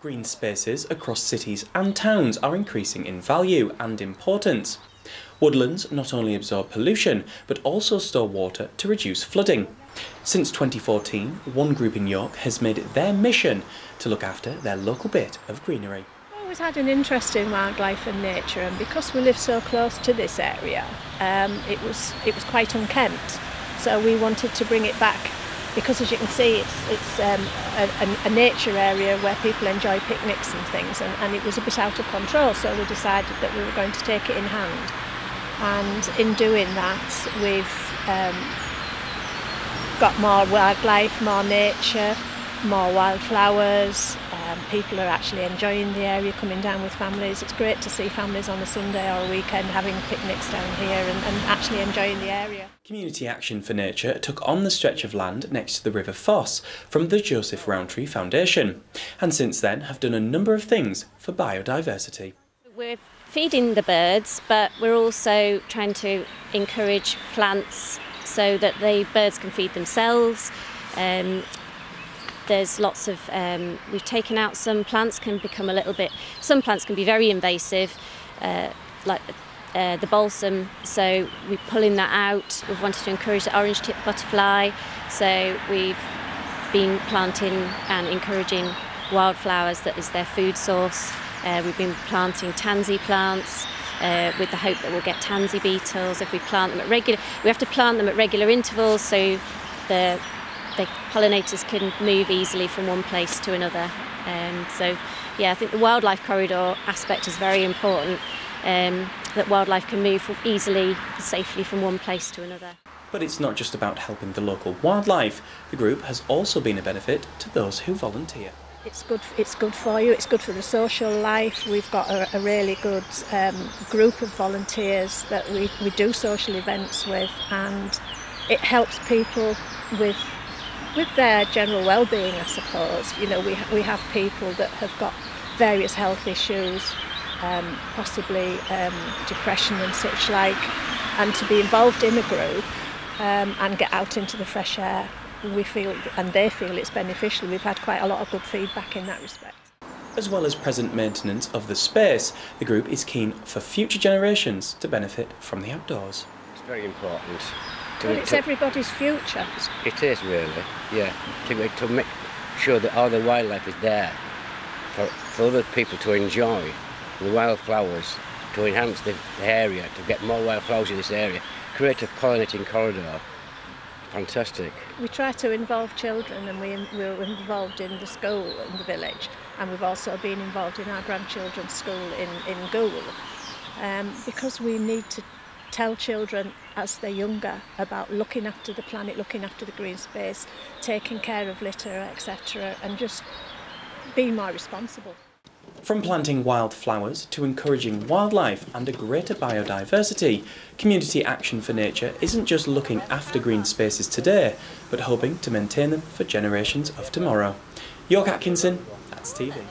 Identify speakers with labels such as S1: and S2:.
S1: Green spaces across cities and towns are increasing in value and importance. Woodlands not only absorb pollution, but also store water to reduce flooding. Since 2014, one group in York has made it their mission to look after their local bit of greenery.
S2: I've always had an interest in wildlife and nature, and because we live so close to this area, it was quite unkempt. So we wanted to bring it back, because as you can see, it's a nature area where people enjoy picnics and things, and it was a bit out of control, so we decided that we were going to take it in hand. And in doing that, we've got more wildlife, more nature, more wildflowers. People are actually enjoying the area, coming down with families. It's great to see families on a Sunday or a weekend having picnics down here and actually enjoying the area.
S1: Community Action for Nature took on the stretch of land next to the River Foss from the Joseph Rowntree Foundation, and since then have done a number of things for biodiversity.
S3: We're feeding the birds, but we're also trying to encourage plants so that the birds can feed themselves. There's lots of, we've taken out some plants, some plants can be very invasive, like the balsam, so we're pulling that out. We've wanted to encourage the orange-tipped butterfly, so we've been planting and encouraging wildflowers that is their food source. We've been planting tansy plants with the hope that we'll get tansy beetles. If we plant them we have to plant them at regular intervals so the pollinators can move easily from one place to another. So yeah, I think the wildlife corridor aspect is very important, that wildlife can move easily, safely from one place to another.
S1: But it's not just about helping the local wildlife. The group has also been a benefit to those who volunteer.
S2: It's good for you, it's good for the social life. We've got a really good group of volunteers that we do social events with, and it helps people with their general well-being, I suppose. You know, we have people that have got various health issues, possibly depression and such like, and to be involved in a group and get out into the fresh air, we feel, and they feel, it's beneficial. We've had quite a lot of good feedback in that respect.
S1: As well as present maintenance of the space, the group is keen for future generations to benefit from the outdoors.
S4: It's very important.
S2: Well, it's everybody's future.
S4: It is really, yeah. To make sure that all the wildlife is there for other people to enjoy, the wildflowers, to enhance the area, to get more wildflowers in this area, create a pollinating corridor. Fantastic. We
S2: try to involve children, and we're involved in the school in the village, and we've also been involved in our grandchildren's school in Goole, because we need to tell children as they're younger about looking after the planet, looking after the green space, taking care of litter, etc., and just being more responsible.
S1: From planting wildflowers to encouraging wildlife and a greater biodiversity, Community Action for Nature isn't just looking after green spaces today, but hoping to maintain them for generations of tomorrow. York Atkinson, that's TV.